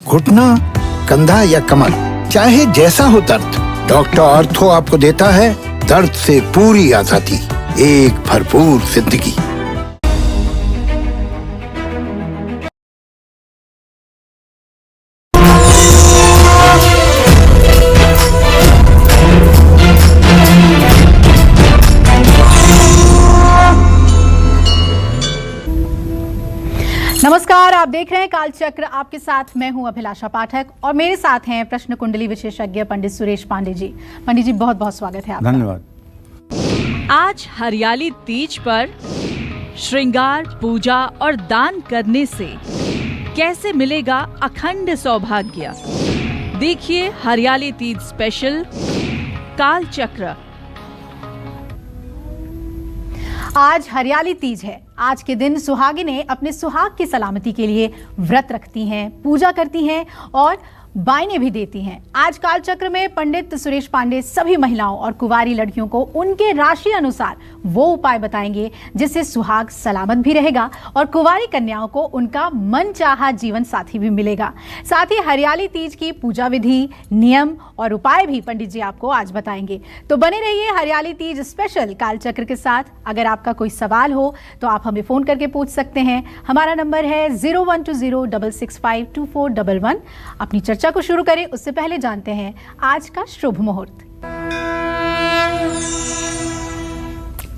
घुटना, कंधा या कमर, चाहे जैसा हो दर्द, डॉक्टर ऑर्थो आपको देता है दर्द से पूरी आजादी, एक भरपूर जिंदगी। नमस्कार, आप देख रहे हैं कालचक्र। आपके साथ मैं हूं अभिलाषा पाठक और मेरे साथ हैं प्रश्न कुंडली विशेषज्ञ पंडित सुरेश पांडे जी। पंडित जी, बहुत बहुत स्वागत है आपका। धन्यवाद। आज हरियाली तीज पर श्रृंगार, पूजा और दान करने से कैसे मिलेगा अखंड सौभाग्य, देखिए हरियाली तीज स्पेशल कालचक्र। आज हरियाली तीज है। आज के दिन सुहागिनें अपने सुहाग की सलामती के लिए व्रत रखती हैं, पूजा करती हैं और बायने भी देती हैं। आज कालचक्र में पंडित सुरेश पांडे सभी महिलाओं और कुंवारी लड़कियों को उनके राशि अनुसार वो उपाय बताएंगे जिससे सुहाग सलामत भी रहेगा और कुंवारी कन्याओं को उनका मनचाहा जीवन साथी भी मिलेगा। साथ ही हरियाली तीज की पूजा विधि, नियम और उपाय भी पंडित जी आपको आज बताएंगे। तो बने रहिए हरियाली तीज स्पेशल कालचक्र के साथ। अगर आपका कोई सवाल हो तो आप हमें फोन करके पूछ सकते हैं। हमारा नंबर है 0120665241। अपनी चर्चा को शुरू करें उससे पहले जानते हैं आज का शुभ मुहूर्त।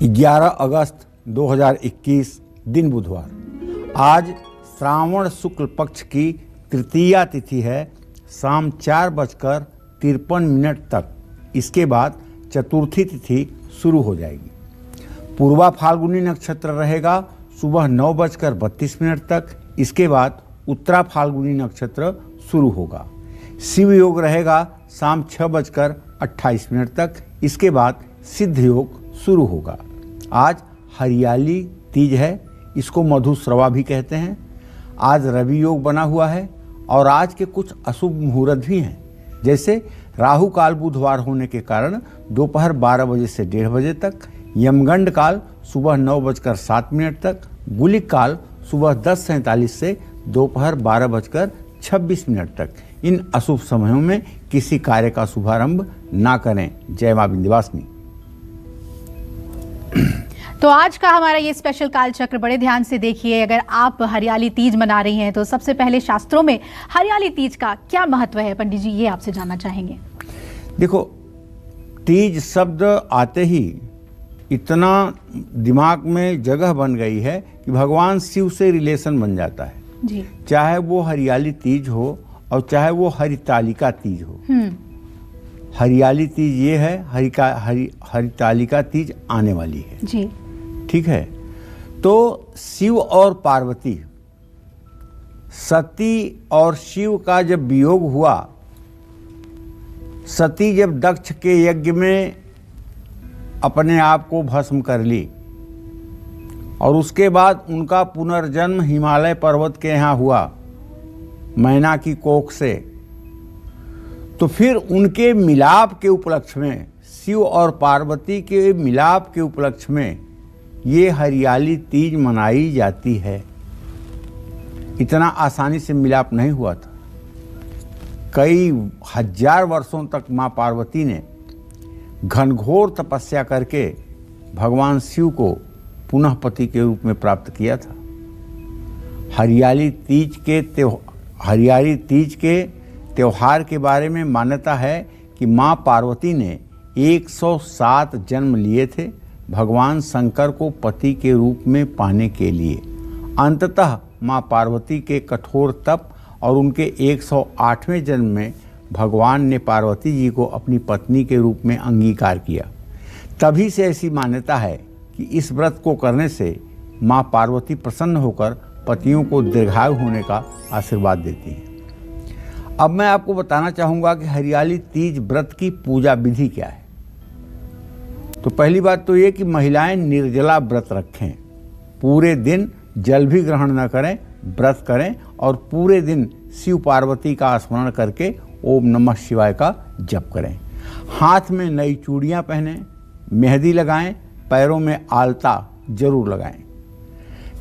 11 अगस्त 2021 दिन बुधवार। आज श्रावण शुक्ल पक्ष की तृतीया तिथि है, शाम 4:53 तक। इसके बाद चतुर्थी तिथि शुरू हो जाएगी। पूर्वा फाल्गुनी नक्षत्र रहेगा सुबह 9:32 तक। इसके बाद उत्तरा फाल्गुनी नक्षत्र शुरू होगा। शिव योग रहेगा शाम 6:28 तक। इसके बाद सिद्ध योग शुरू होगा। आज हरियाली तीज है, इसको मधुश्रवा भी कहते हैं। आज रवि योग बना हुआ है और आज के कुछ अशुभ मुहूर्त भी हैं, जैसे राहु काल बुधवार होने के कारण दोपहर 12 बजे से 1:30 बजे तक, यमगंड काल सुबह 9:07 तक, गुलिक काल सुबह 10:47 से दोपहर 12:26 तक। इन अशुभ समयों में किसी कार्य का शुभारंभ ना करें। जय मां विंध्यवासिनी। तो आज का हमारा ये स्पेशल कालचक्र बड़े ध्यान से देखिए। अगर आप हरियाली तीज मना रही हैं तो सबसे पहले शास्त्रों में हरियाली तीज का क्या महत्व है, पंडित जी ये आपसे जानना चाहेंगे। देखो, तीज शब्द आते ही इतना दिमाग में जगह बन गई है कि भगवान शिव से रिलेशन बन जाता है जी। चाहे वो हरियाली तीज हो और चाहे वो हरितालिका तीज हो। हरियाली तीज ये है, हरितालिका तीज आने वाली है जी। ठीक है। तो शिव और पार्वती, सती और शिव का जब वियोग हुआ, सती जब दक्ष के यज्ञ में अपने आप को भस्म कर ली और उसके बाद उनका पुनर्जन्म हिमालय पर्वत के यहाँ हुआ, मैना की कोख से। तो फिर उनके मिलाप के उपलक्ष्य में, शिव और पार्वती के मिलाप के उपलक्ष्य में ये हरियाली तीज मनाई जाती है। इतना आसानी से मिलाप नहीं हुआ था। कई हजार वर्षों तक माँ पार्वती ने घनघोर तपस्या करके भगवान शिव को पुनः पति के रूप में प्राप्त किया था। हरियाली तीज के त्योहार के बारे में मान्यता है कि माँ पार्वती ने 107 जन्म लिए थे भगवान शंकर को पति के रूप में पाने के लिए। अंततः माँ पार्वती के कठोर तप और उनके 108वें जन्म में भगवान ने पार्वती जी को अपनी पत्नी के रूप में अंगीकार किया। तभी से ऐसी मान्यता है कि इस व्रत को करने से माँ पार्वती प्रसन्न होकर पतियों को दीर्घायु होने का आशीर्वाद देती हैं। अब मैं आपको बताना चाहूँगा कि हरियाली तीज व्रत की पूजा विधि क्या है। तो पहली बात तो ये कि महिलाएं निर्जला व्रत रखें, पूरे दिन जल भी ग्रहण न करें, व्रत करें और पूरे दिन शिव पार्वती का स्मरण करके ओम नमः शिवाय का जप करें। हाथ में नई चूड़ियाँ पहनें, मेहंदी लगाएं, पैरों में आलता जरूर लगाएं।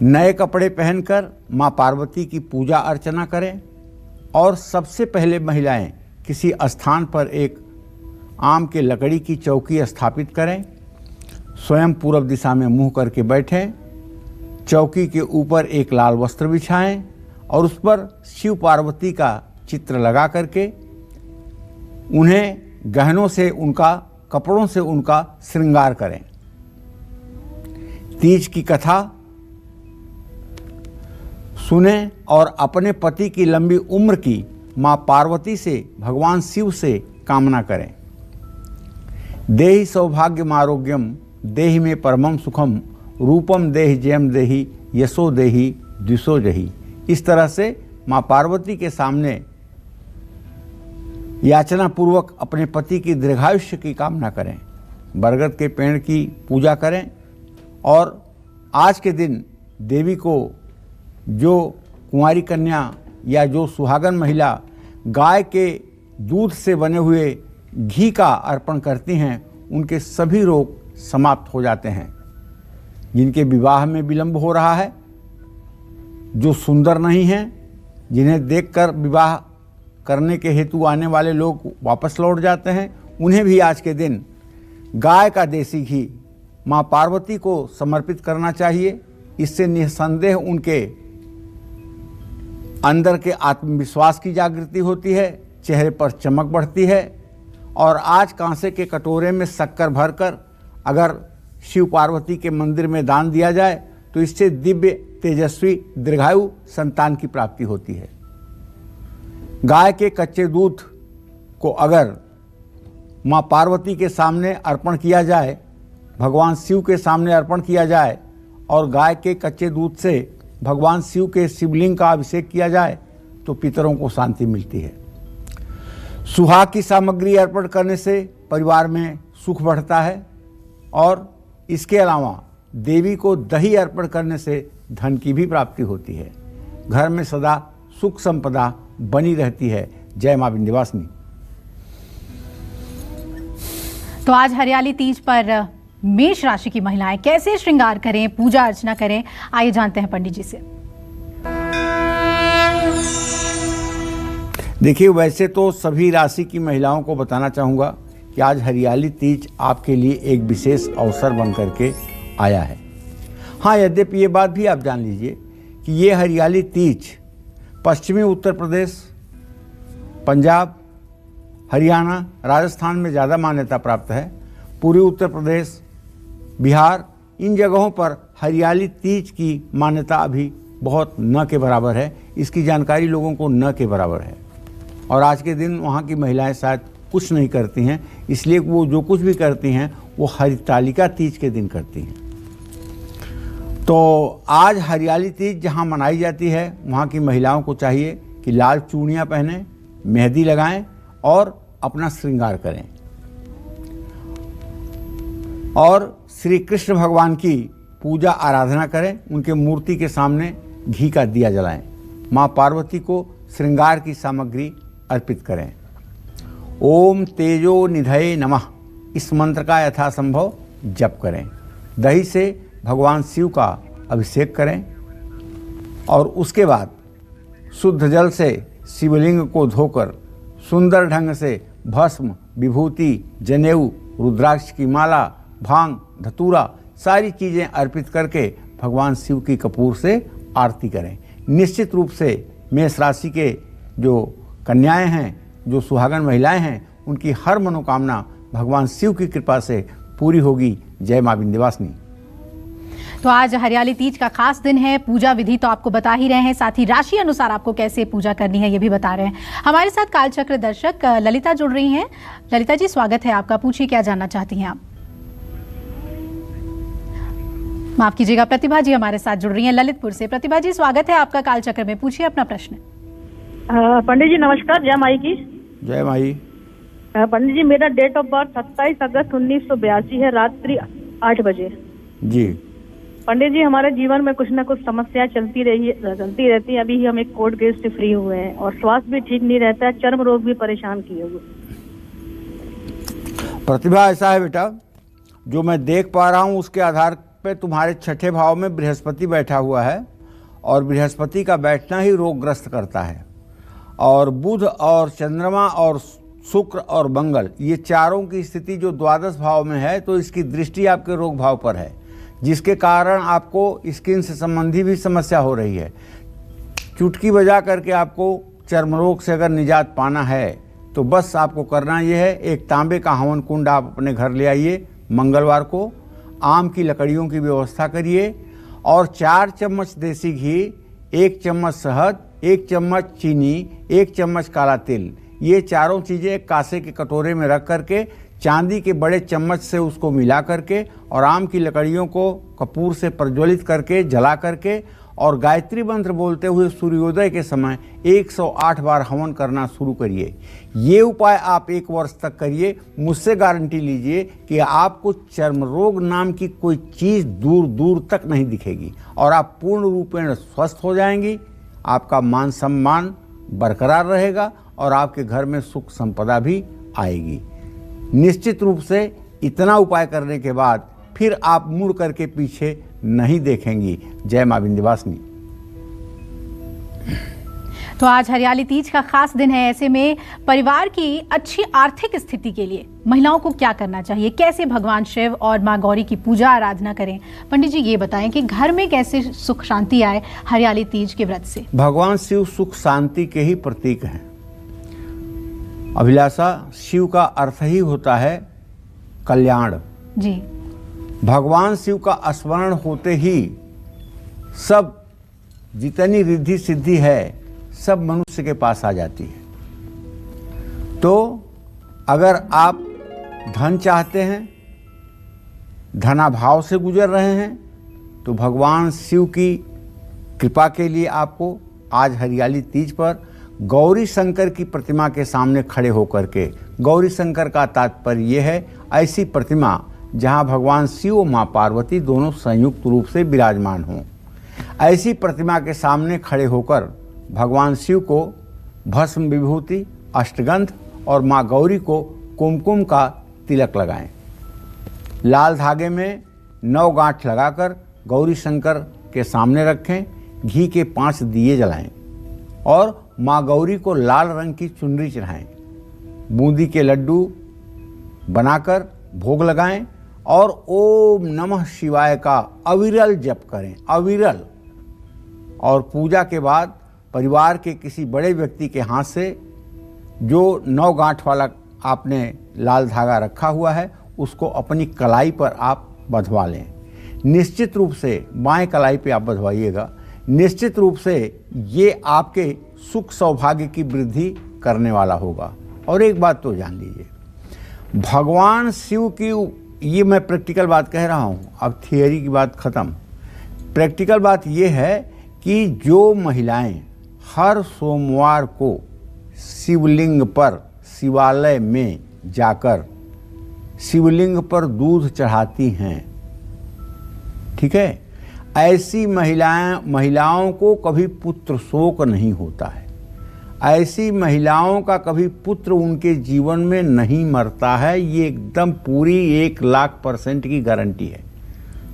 नए कपड़े पहनकर माँ पार्वती की पूजा अर्चना करें। और सबसे पहले महिलाएं किसी स्थान पर एक आम के लकड़ी की चौकी स्थापित करें, स्वयं पूर्व दिशा में मुंह करके बैठें, चौकी के ऊपर एक लाल वस्त्र बिछाएं और उस पर शिव पार्वती का चित्र लगा करके उन्हें गहनों से उनका, कपड़ों से उनका श्रृंगार करें। तीज की कथा सुने और अपने पति की लंबी उम्र की मां पार्वती से, भगवान शिव से कामना करें। देहि सौभाग्यम आरोग्यम देहि में परमम सुखम रूपम देहि जयम देहि यशो देहि द्विषो जहि। इस तरह से मां पार्वती के सामने याचना पूर्वक अपने पति की दीर्घायुष्य की कामना करें। बरगद के पेड़ की पूजा करें और आज के दिन देवी को जो कुंवारी कन्या या जो सुहागन महिला गाय के दूध से बने हुए घी का अर्पण करती हैं, उनके सभी रोग समाप्त हो जाते हैं। जिनके विवाह में विलंब हो रहा है, जो सुंदर नहीं हैं, जिन्हें देखकर विवाह करने के हेतु आने वाले लोग वापस लौट जाते हैं, उन्हें भी आज के दिन गाय का देसी घी मां पार्वती को समर्पित करना चाहिए। इससे निसंदेह उनके अंदर के आत्मविश्वास की जागृति होती है, चेहरे पर चमक बढ़ती है। और आज कांसे के कटोरे में शक्कर भरकर अगर शिव पार्वती के मंदिर में दान दिया जाए तो इससे दिव्य तेजस्वी दीर्घायु संतान की प्राप्ति होती है। गाय के कच्चे दूध को अगर मां पार्वती के सामने अर्पण किया जाए, भगवान शिव के सामने अर्पण किया जाए और गाय के कच्चे दूध से भगवान शिव के शिवलिंग का अभिषेक किया जाए तो पितरों को शांति मिलती है। सुहाग की सामग्री अर्पण करने से परिवार में सुख बढ़ता है और इसके अलावा देवी को दही अर्पण करने से धन की भी प्राप्ति होती है। घर में सदा सुख संपदा बनी रहती है। जय मां विंध्यवासिनी। तो आज हरियाली तीज पर मेष राशि की महिलाएं कैसे श्रृंगार करें, पूजा अर्चना करें, आइए जानते हैं पंडित जी से। देखिए, वैसे तो सभी राशि की महिलाओं को बताना चाहूँगा कि आज हरियाली तीज आपके लिए एक विशेष अवसर बन करके आया है। हाँ, यद्यपि ये बात भी आप जान लीजिए कि ये हरियाली तीज पश्चिमी उत्तर प्रदेश, पंजाब, हरियाणा, राजस्थान में ज़्यादा मान्यता प्राप्त है। पूर्वी उत्तर प्रदेश, बिहार, इन जगहों पर हरियाली तीज की मान्यता अभी बहुत न के बराबर है। इसकी जानकारी लोगों को न के बराबर है और आज के दिन वहाँ की महिलाएं शायद कुछ नहीं करती हैं, इसलिए वो जो कुछ भी करती हैं वो हरितालिका तीज के दिन करती हैं। तो आज हरियाली तीज जहाँ मनाई जाती है, वहाँ की महिलाओं को चाहिए कि लाल चूड़ियाँ पहनें, मेहंदी लगाएं और अपना श्रृंगार करें और श्री कृष्ण भगवान की पूजा आराधना करें। उनके मूर्ति के सामने घी का दिया जलाएं। माँ पार्वती को श्रृंगार की सामग्री अर्पित करें। ओम तेजो निधये नमः, इस मंत्र का यथासंभव जप करें। दही से भगवान शिव का अभिषेक करें और उसके बाद शुद्ध जल से शिवलिंग को धोकर सुंदर ढंग से भस्म, विभूति, जनेऊ, रुद्राक्ष की माला, भांग, धतूरा सारी चीज़ें अर्पित करके भगवान शिव की कपूर से आरती करें। निश्चित रूप से मेष राशि के जो कन्याएं हैं, जो सुहागन महिलाएं हैं, उनकी हर मनोकामना भगवान शिव की कृपा से पूरी होगी। जय मां विंध्यवासिनी। तो आज हरियाली तीज का खास दिन है। पूजा विधि तो आपको बता ही रहे हैं, साथ ही राशि अनुसार आपको कैसे पूजा करनी है ये भी बता रहे हैं। हमारे साथ कालचक्र दर्शक ललिता जुड़ रही हैं। ललिता जी, स्वागत है आपका। पूछिए, क्या जानना चाहती हैं आप? माफ कीजिएगा, प्रतिभा जी हमारे साथ जुड़ रही हैं ललितपुर से। प्रतिभा जी, स्वागत है आपका कालचक्र में। पूछिए अपना प्रश्न। पंडित जी नमस्कार। जय माई की। जय माई। पंडित जी, मेरा डेट ऑफ बर्थ 27 अगस्त 1982 है, रात्रि 8 बजे। जी पंडित जी, हमारे जीवन में कुछ न कुछ समस्याएं चलती रहती है। अभी हम एक कोर्ट केस से फ्री हुए हैं और स्वास्थ्य भी ठीक नहीं रहता है, चर्म रोग भी परेशान किए हुए। प्रतिभा, ऐसा है बेटा, जो मैं देख पा रहा हूँ उसके आधार पे तुम्हारे छठे भाव में बृहस्पति बैठा हुआ है और बृहस्पति का बैठना ही रोगग्रस्त करता है। और बुध और चंद्रमा और शुक्र और मंगल, ये चारों की स्थिति जो द्वादश भाव में है, तो इसकी दृष्टि आपके रोग भाव पर है, जिसके कारण आपको स्किन से संबंधी भी समस्या हो रही है। चुटकी बजा करके आपको चर्म रोग से अगर निजात पाना है तो बस आपको करना ये है, एक तांबे का हवन कुंड आप अपने घर ले आइए, मंगलवार को आम की लकड़ियों की व्यवस्था करिए और 4 चम्मच देसी घी, 1 चम्मच शहद, 1 चम्मच चीनी, 1 चम्मच काला तिल, ये चारों चीज़ें एक कांसे के कटोरे में रख करके चांदी के बड़े चम्मच से उसको मिला करके और आम की लकड़ियों को कपूर से प्रज्वलित करके जला करके और गायत्री मंत्र बोलते हुए सूर्योदय के समय 108 बार हवन करना शुरू करिए। ये उपाय आप 1 वर्ष तक करिए, मुझसे गारंटी लीजिए कि आपको चर्म रोग नाम की कोई चीज़ दूर दूर तक नहीं दिखेगी और आप पूर्ण रूपेण स्वस्थ हो जाएंगी। आपका मान सम्मान बरकरार रहेगा और आपके घर में सुख संपदा भी आएगी। निश्चित रूप से इतना उपाय करने के बाद फिर आप मुड़ करके पीछे नहीं देखेंगी। जय मां विंध्यवासिनी। तो आज हरियाली तीज का खास दिन है, ऐसे में परिवार की अच्छी आर्थिक स्थिति के लिए महिलाओं को क्या करना चाहिए, कैसे भगवान शिव और मां गौरी की पूजा आराधना करें? पंडित जी ये बताएं कि घर में कैसे सुख शांति आए हरियाली तीज के व्रत से। भगवान शिव सुख शांति के ही प्रतीक हैं। अभिलाषा, शिव का अर्थ ही होता है कल्याण जी। भगवान शिव का स्मरण होते ही सब जितनी रिद्धि सिद्धि है सब मनुष्य के पास आ जाती है। तो अगर आप धन चाहते हैं, धनाभाव से गुजर रहे हैं, तो भगवान शिव की कृपा के लिए आपको आज हरियाली तीज पर गौरी शंकर की प्रतिमा के सामने खड़े होकर के, गौरी शंकर का तात्पर्य यह है ऐसी प्रतिमा जहां भगवान शिव और मां पार्वती दोनों संयुक्त रूप से विराजमान हों, ऐसी प्रतिमा के सामने खड़े होकर भगवान शिव को भस्म विभूति, अष्टगंध और मां गौरी को कुमकुम का तिलक लगाएं। लाल धागे में 9 गांठ लगाकर गौरी शंकर के सामने रखें, घी के 5 दिए जलाएं और मां गौरी को लाल रंग की चुनरी चढ़ाएं, बूंदी के लड्डू बनाकर भोग लगाएं और ओम नमः शिवाय का अविरल जप करें, अविरल। और पूजा के बाद परिवार के किसी बड़े व्यक्ति के हाथ से जो 9 गांठ वाला आपने लाल धागा रखा हुआ है उसको अपनी कलाई पर आप बंधवा लें। निश्चित रूप से बाएं कलाई पे आप बंधवाइएगा। निश्चित रूप से ये आपके सुख सौभाग्य की वृद्धि करने वाला होगा। और एक बात तो जान लीजिए, भगवान शिव की, ये मैं प्रैक्टिकल बात कह रहा हूँ, अब थियरी की बात ख़त्म। प्रैक्टिकल बात ये है कि जो महिलाएं हर सोमवार को शिवलिंग पर, शिवालय में जाकर शिवलिंग पर दूध चढ़ाती हैं, ठीक है, ऐसी महिलाओं को कभी पुत्र शोक नहीं होता है। ऐसी महिलाओं का कभी पुत्र उनके जीवन में नहीं मरता है। ये एकदम पूरी 1,00,000% की गारंटी है।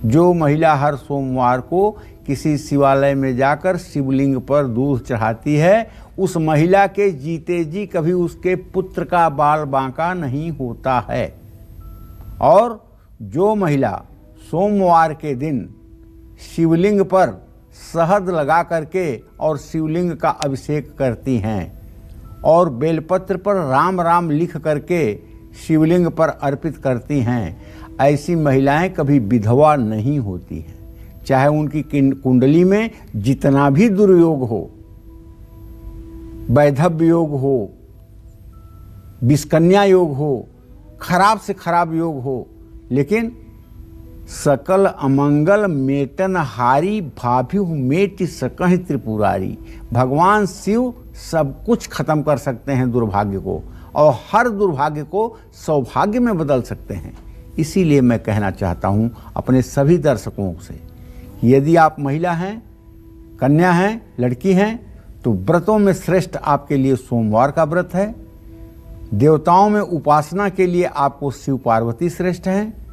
जो महिला हर सोमवार को किसी शिवालय में जाकर शिवलिंग पर दूध चढ़ाती है, उस महिला के जीते जी कभी उसके पुत्र का बाल बांका नहीं होता है। और जो महिला सोमवार के दिन शिवलिंग पर शहद लगा करके और शिवलिंग का अभिषेक करती हैं और बेलपत्र पर राम राम लिख करके शिवलिंग पर अर्पित करती हैं, ऐसी महिलाएं कभी विधवा नहीं होती हैं। चाहे उनकी कुंडली में जितना भी दुर्योग हो, वैधव्य योग हो, विषकन्या योग हो, खराब से खराब योग हो, लेकिन सकल अमंगल मेटन हारी भाभ्यु मेटि सकहि त्रिपुरारी। भगवान शिव सब कुछ खत्म कर सकते हैं दुर्भाग्य को, और हर दुर्भाग्य को सौभाग्य में बदल सकते हैं। इसीलिए मैं कहना चाहता हूं अपने सभी दर्शकों से, यदि आप महिला हैं, कन्या हैं, लड़की हैं, तो व्रतों में श्रेष्ठ आपके लिए सोमवार का व्रत है। देवताओं में उपासना के लिए आपको शिव पार्वती श्रेष्ठ हैं।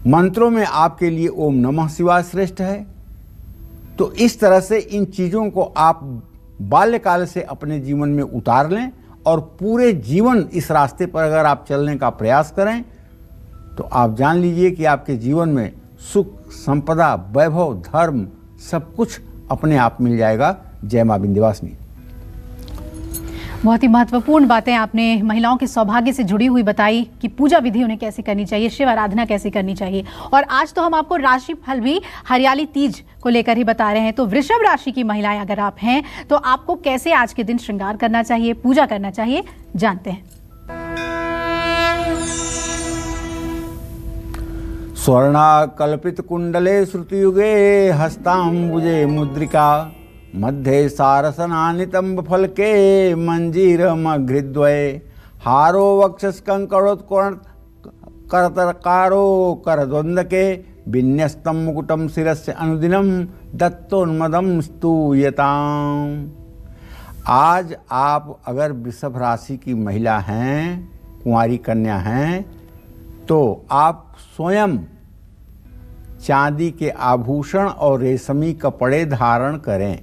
मंत्रों में आपके लिए ओम नमः शिवाय श्रेष्ठ है। तो इस तरह से इन चीज़ों को आप बाल्यकाल से अपने जीवन में उतार लें और पूरे जीवन इस रास्ते पर अगर आप चलने का प्रयास करें तो आप जान लीजिए कि आपके जीवन में सुख, संपदा, वैभव, धर्म सब कुछ अपने आप मिल जाएगा। जय मां विंध्यवासिनी। बहुत ही महत्वपूर्ण बातें आपने महिलाओं के सौभाग्य से जुड़ी हुई बताई कि पूजा विधि उन्हें कैसे करनी चाहिए, शिव आराधना कैसे करनी चाहिए। और आज तो हम आपको राशि फल भी हरियाली तीज को लेकर ही बता रहे हैं। तो वृषभ राशि की महिलाएं अगर आप हैं तो आपको कैसे आज के दिन श्रृंगार करना चाहिए, पूजा करना चाहिए, जानते हैं। स्वर्णाकल्पित कुंडले श्रुतियुगे हस्ताम्बुजे मुद्रिका मध्ये सारसनानितंब फलके मंजीरमघ्रिद्वये हारो वक्षस्कंकरोत्कोण करतरकारो करद्वंदके विन्यस्तं मुकुटं शिरस्य अनुदिनं दत्तोन्मदं स्तूयताम्। आज आप अगर वृषभ राशि की महिला हैं, कुंवारी कन्या हैं, तो आप स्वयं चांदी के आभूषण और रेशमी कपड़े धारण करें।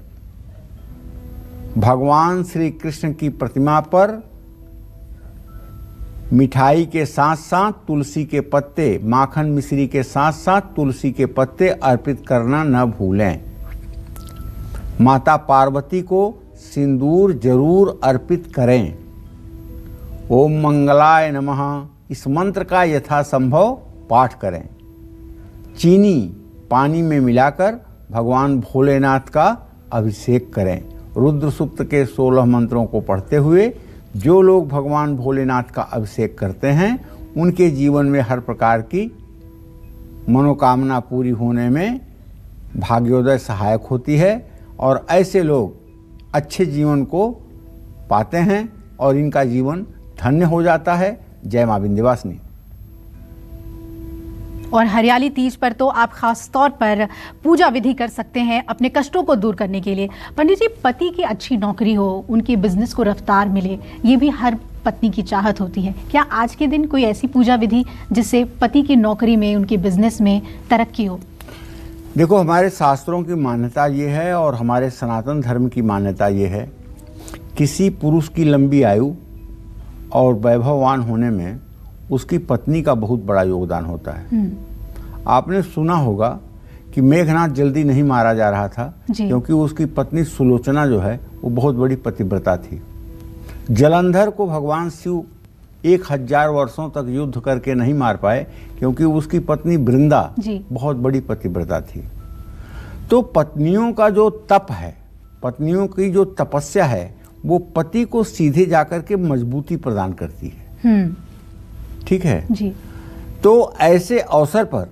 भगवान श्री कृष्ण की प्रतिमा पर मिठाई के साथ साथ तुलसी के पत्ते, माखन मिश्री के साथ साथ तुलसी के पत्ते अर्पित करना न भूलें। माता पार्वती को सिंदूर जरूर अर्पित करें। ओम मंगलाय नमः इस मंत्र का यथासंभव पाठ करें। चीनी पानी में मिलाकर भगवान भोलेनाथ का अभिषेक करें। रुद्र सूक्त के 16 मंत्रों को पढ़ते हुए जो लोग भगवान भोलेनाथ का अभिषेक करते हैं उनके जीवन में हर प्रकार की मनोकामना पूरी होने में भाग्योदय सहायक होती है और ऐसे लोग अच्छे जीवन को पाते हैं और इनका जीवन धन्य हो जाता है। जय मां विंध्यवासिनी। और हरियाली तीज पर तो आप खास तौर पर पूजा विधि कर सकते हैं अपने कष्टों को दूर करने के लिए। पंडित जी, पति की अच्छी नौकरी हो, उनके बिजनेस को रफ्तार मिले, ये भी हर पत्नी की चाहत होती है। क्या आज के दिन कोई ऐसी पूजा विधि जिससे पति की नौकरी में, उनके बिजनेस में तरक्की हो? देखो, हमारे शास्त्रों की मान्यता ये है और हमारे सनातन धर्म की मान्यता ये है, किसी पुरुष की लंबी आयु और वैभववान होने में उसकी पत्नी का बहुत बड़ा योगदान होता है। आपने सुना होगा कि मेघनाथ जल्दी नहीं मारा जा रहा था क्योंकि उसकी पत्नी सुलोचना जो है वो बहुत बड़ी पतिव्रता थी। जलंधर को भगवान शिव 1000 वर्षों तक युद्ध करके नहीं मार पाए क्योंकि उसकी पत्नी वृंदा बहुत बड़ी पतिव्रता थी। तो पत्नियों का जो तप है, पत्नियों की जो तपस्या है, वो पति को सीधे जाकर के मजबूती प्रदान करती है। ठीक है जी। तो ऐसे अवसर पर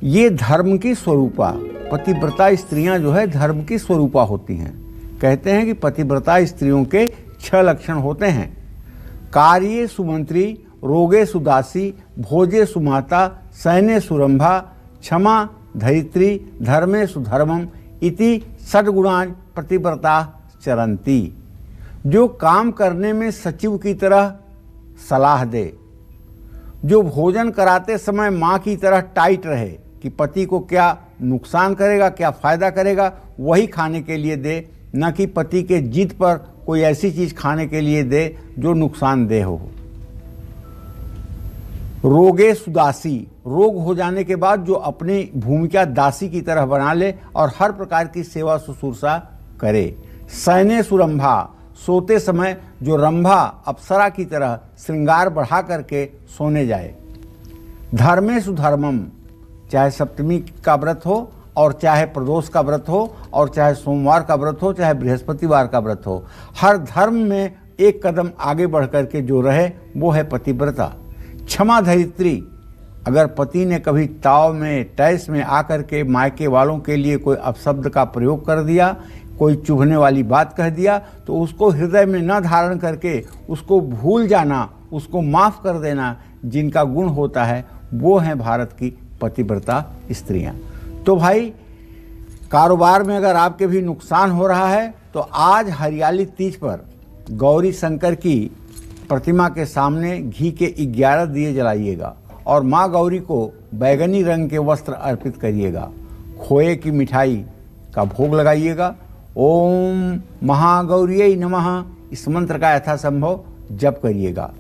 ये धर्म की स्वरूपा, पतिव्रता स्त्रियां जो है धर्म की स्वरूपा होती हैं। कहते हैं कि पतिव्रता स्त्रियों के 6 लक्षण होते हैं। कार्ये सुमंत्री, रोगे सुदासी, भोजे सुमाता, सैन्य सुरंभा, क्षमा धरित्री, धर्मे सुधर्मम इति षड्गुणान पतिव्रता चरंती। जो काम करने में सचिव की तरह सलाह दे, जो भोजन कराते समय माँ की तरह टाइट रहे कि पति को क्या नुकसान करेगा, क्या फायदा करेगा, वही खाने के लिए दे, न कि पति के जिद पर कोई ऐसी चीज खाने के लिए दे जो नुकसानदेह हो। रोगे सुदासी, रोग हो जाने के बाद जो अपनी भूमिका दासी की तरह बना ले और हर प्रकार की सेवा शुश्रूषा करे। सैन्य सुरंभा, सोते समय जो रंभा अप्सरा की तरह श्रृंगार बढ़ा करके सोने जाए। धर्मे सुधर्मम, चाहे सप्तमी का व्रत हो और चाहे प्रदोष का व्रत हो और चाहे सोमवार का व्रत हो, चाहे बृहस्पतिवार का व्रत हो, हर धर्म में एक कदम आगे बढ़ करके जो रहे वो है पतिव्रता। क्षमा धरित्री, अगर पति ने कभी ताव में, टैस में आकर के मायके वालों के लिए कोई अपशब्द का प्रयोग कर दिया, कोई चुभने वाली बात कह दिया, तो उसको हृदय में न धारण करके उसको भूल जाना, उसको माफ कर देना, जिनका गुण होता है वो हैं भारत की पतिव्रता स्त्रियां। तो भाई, कारोबार में अगर आपके भी नुकसान हो रहा है तो आज हरियाली तीज पर गौरी शंकर की प्रतिमा के सामने घी के 11 दिए जलाइएगा और माँ गौरी को बैगनी रंग के वस्त्र अर्पित करिएगा। खोए की मिठाई का भोग लगाइएगा। ओम महागौरियै नमः इस मंत्र का यथासंभव जप करिएगा।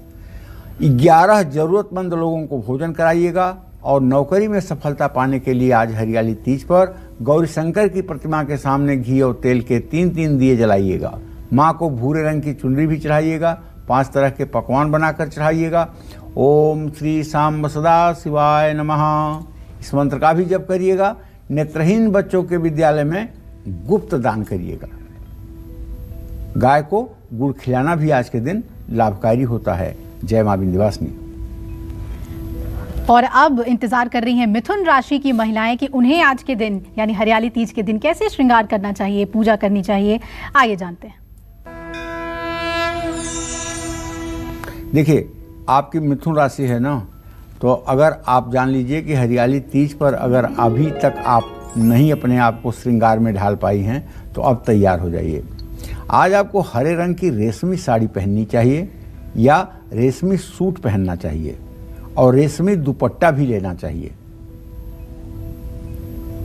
11 जरूरतमंद लोगों को भोजन कराइएगा और नौकरी में सफलता पाने के लिए आज हरियाली तीज पर गौरी शंकर की प्रतिमा के सामने घी और तेल के 3-3 दिए जलाइएगा। माँ को भूरे रंग की चुनरी भी चढ़ाइएगा। 5 तरह के पकवान बनाकर चढ़ाइएगा। ओम श्री सांब सदा शिवाय नमः इस मंत्र का भी जप करिएगा। नेत्रहीन बच्चों के विद्यालय में गुप्त दान करिएगा। गाय को गुड़ खिलाना भी आज के दिन लाभकारी होता है। जय मां विंध्यवासिनी। और अब इंतजार कर रही हैं मिथुन राशि की महिलाएं कि उन्हें आज के दिन यानी हरियाली तीज के दिन कैसे श्रृंगार करना चाहिए, पूजा करनी चाहिए। आइए जानते हैं। देखिए, आपकी मिथुन राशि है ना, तो अगर आप जान लीजिए कि हरियाली तीज पर अगर अभी तक आप नहीं अपने आप को श्रृंगार में ढाल पाई हैं तो अब तैयार हो जाइए। आज आपको हरे रंग की रेशमी साड़ी पहननी चाहिए या रेशमी सूट पहनना चाहिए और रेशमी दुपट्टा भी लेना चाहिए।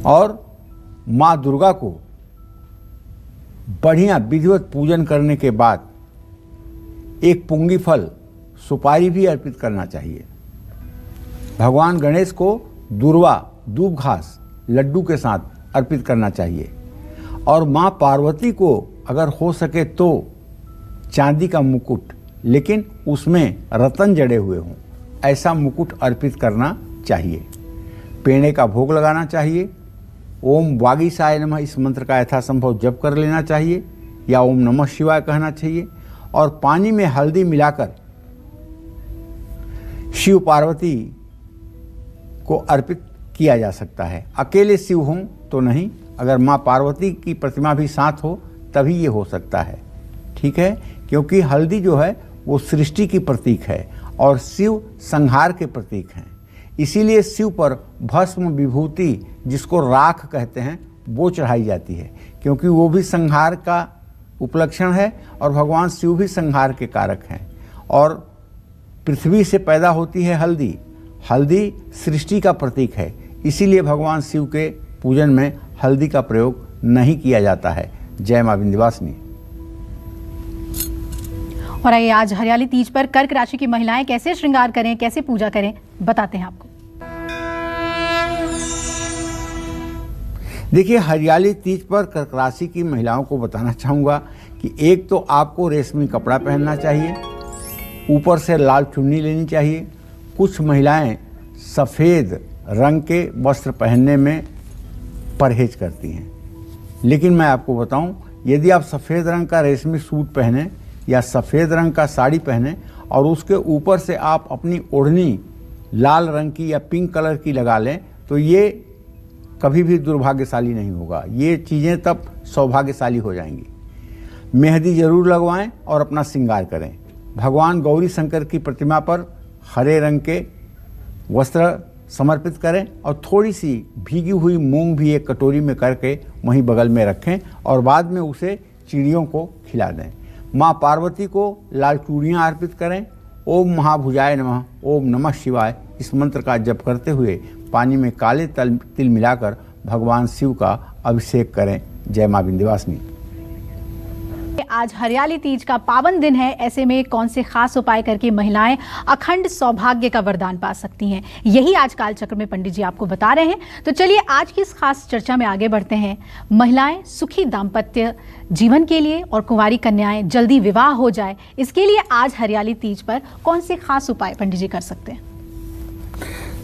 और माँ दुर्गा को बढ़िया विधिवत पूजन करने के बाद एक पुंगी फल सुपारी भी अर्पित करना चाहिए। भगवान गणेश को दूर्वा दूब घास लड्डू के साथ अर्पित करना चाहिए। और माँ पार्वती को अगर हो सके तो चांदी का मुकुट, लेकिन उसमें रतन जड़े हुए हों, ऐसा मुकुट अर्पित करना चाहिए। पेड़े का भोग लगाना चाहिए। ओम वागीशाय नमः इस मंत्र का यथासंभव जप कर लेना चाहिए या ओम नमः शिवाय कहना चाहिए। और पानी में हल्दी मिलाकर शिव पार्वती को अर्पित किया जा सकता है। अकेले शिव हों तो नहीं, अगर माँ पार्वती की प्रतिमा भी साथ हो तभी ये हो सकता है। ठीक है, क्योंकि हल्दी जो है वो सृष्टि की प्रतीक है और शिव संहार के प्रतीक हैं। इसीलिए शिव पर भस्म विभूति, जिसको राख कहते हैं, वो चढ़ाई जाती है, क्योंकि वो भी संहार का उपलक्षण है और भगवान शिव भी संहार के कारक हैं। और पृथ्वी से पैदा होती है हल्दी। हल्दी सृष्टि का प्रतीक है, इसीलिए भगवान शिव के पूजन में हल्दी का प्रयोग नहीं किया जाता है। जय मां विंध्यवासिनी। और आइए आज हरियाली तीज पर कर्क राशि की महिलाएं कैसे श्रृंगार करें, कैसे पूजा करें, बताते हैं आपको। देखिए, हरियाली तीज पर कर्क राशि की महिलाओं को बताना चाहूँगा कि एक तो आपको रेशमी कपड़ा पहनना चाहिए, ऊपर से लाल चुन्नी लेनी चाहिए। कुछ महिलाएं सफ़ेद रंग के वस्त्र पहनने में परहेज करती हैं, लेकिन मैं आपको बताऊं, यदि आप सफ़ेद रंग का रेशमी सूट पहने या सफ़ेद रंग का साड़ी पहने और उसके ऊपर से आप अपनी ओढ़नी लाल रंग की या पिंक कलर की लगा लें तो ये कभी भी दुर्भाग्यशाली नहीं होगा। ये चीज़ें तब सौभाग्यशाली हो जाएंगी। मेहंदी जरूर लगवाएं और अपना श्रृंगार करें। भगवान गौरी शंकर की प्रतिमा पर हरे रंग के वस्त्र समर्पित करें और थोड़ी सी भीगी हुई मूंग भी एक कटोरी में करके वहीं बगल में रखें और बाद में उसे चिड़ियों को खिला दें। माँ पार्वती को लाल चूड़ियाँ अर्पित करें। ओम महाभुजाय नमः, ओम नमः शिवाय इस मंत्र का जप करते हुए पानी में काले तिल मिलाकर भगवान शिव का अभिषेक करें। जय मां विंध्यवासिनी। आज हरियाली तीज का पावन दिन है, ऐसे में कौन से खास उपाय करके महिलाएं अखंड सौभाग्य का वरदान पा सकती हैं, यही आज कालचक्र में पंडित जी आपको बता रहे हैं। तो चलिए आज की इस खास चर्चा में आगे बढ़ते हैं। महिलाएं सुखी दाम्पत्य जीवन के लिए और कुंवारी कन्याएं जल्दी विवाह हो जाए, इसके लिए आज हरियाली तीज पर कौन से खास उपाय पंडित जी कर सकते हैं?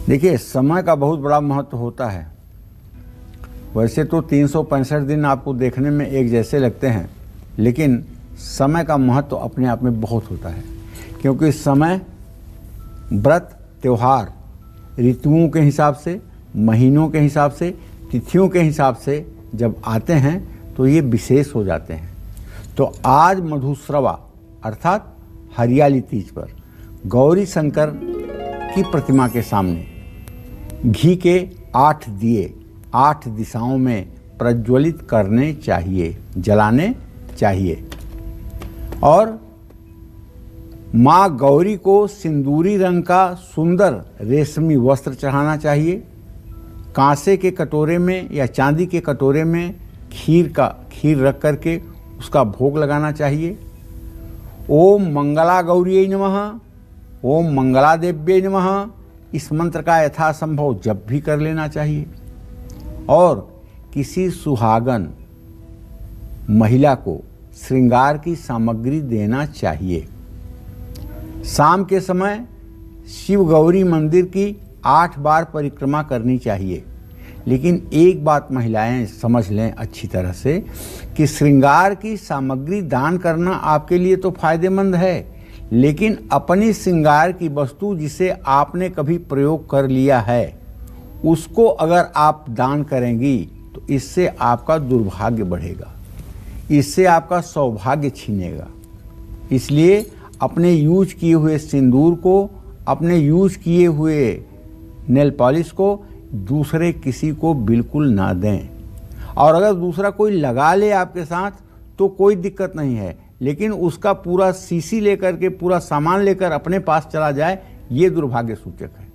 देखिए, समय का बहुत बड़ा महत्व होता है। वैसे तो 365 दिन आपको देखने में एक जैसे लगते हैं, लेकिन समय का महत्व अपने आप में बहुत होता है, क्योंकि समय व्रत त्यौहार ऋतुओं के हिसाब से, महीनों के हिसाब से, तिथियों के हिसाब से जब आते हैं तो ये विशेष हो जाते हैं। तो आज मधुश्रवा अर्थात हरियाली तीज पर गौरी शंकर की प्रतिमा के सामने घी के 8 दिए 8 दिशाओं में प्रज्वलित करने चाहिए, जलाने चाहिए। और माँ गौरी को सिंदूरी रंग का सुंदर रेशमी वस्त्र चढ़ाना चाहिए। कांसे के कटोरे में या चांदी के कटोरे में खीर रख करके उसका भोग लगाना चाहिए। ओम मंगला गौरी नमः, ओम मंगला देव्यै नमः, इस मंत्र का यथासंभव जप भी कर लेना चाहिए। और किसी सुहागन महिला को श्रृंगार की सामग्री देना चाहिए। शाम के समय शिव गौरी मंदिर की 8 बार परिक्रमा करनी चाहिए। लेकिन एक बात महिलाएं समझ लें अच्छी तरह से कि श्रृंगार की सामग्री दान करना आपके लिए तो फायदेमंद है, लेकिन अपनी श्रृंगार की वस्तु जिसे आपने कभी प्रयोग कर लिया है उसको अगर आप दान करेंगी तो इससे आपका दुर्भाग्य बढ़ेगा, इससे आपका सौभाग्य छीनेगा। इसलिए अपने यूज किए हुए सिंदूर को, अपने यूज किए हुए नेल पॉलिश को दूसरे किसी को बिल्कुल ना दें। और अगर दूसरा कोई लगा ले आपके साथ तो कोई दिक्कत नहीं है, लेकिन उसका पूरा सीसी लेकर के, पूरा सामान लेकर अपने पास चला जाए, ये दुर्भाग्य सूचक है।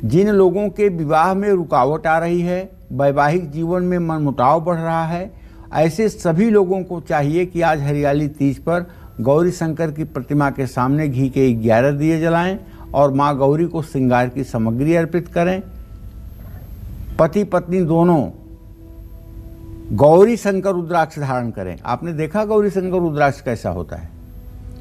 जिन लोगों के विवाह में रुकावट आ रही है, वैवाहिक जीवन में मनमुटाव बढ़ रहा है, ऐसे सभी लोगों को चाहिए कि आज हरियाली तीज पर गौरी शंकर की प्रतिमा के सामने घी के 11 दिए जलाएं और माँ गौरी को श्रृंगार की सामग्री अर्पित करें। पति पत्नी दोनों गौरी शंकर रुद्राक्ष धारण करें। आपने देखा गौरी शंकर रुद्राक्ष कैसा होता है?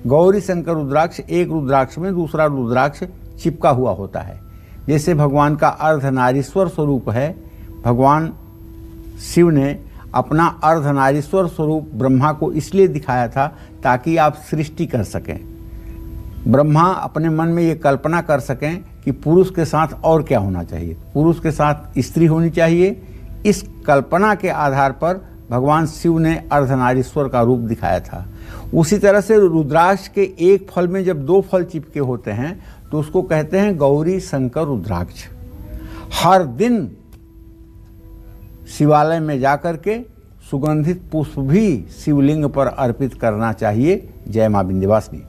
गौरी शंकर रुद्राक्ष, एक रुद्राक्ष में दूसरा रुद्राक्ष चिपका हुआ होता है। जैसे भगवान का अर्धनारीश्वर स्वरूप है, भगवान शिव ने अपना अर्धनारीश्वर स्वरूप ब्रह्मा को इसलिए दिखाया था ताकि आप सृष्टि कर सकें। ब्रह्मा अपने मन में ये कल्पना कर सकें कि पुरुष के साथ और क्या होना चाहिए, पुरुष के साथ स्त्री होनी चाहिए। इस कल्पना के आधार पर भगवान शिव ने अर्धनारीश्वर का रूप दिखाया था। उसी तरह से रुद्राक्ष के एक फल में जब 2 फल चिपके होते हैं तो उसको कहते हैं गौरी शंकर रुद्राक्ष। हर दिन शिवालय में जाकर के सुगंधित पुष्प भी शिवलिंग पर अर्पित करना चाहिए। जय मां विंध्यवासिनी।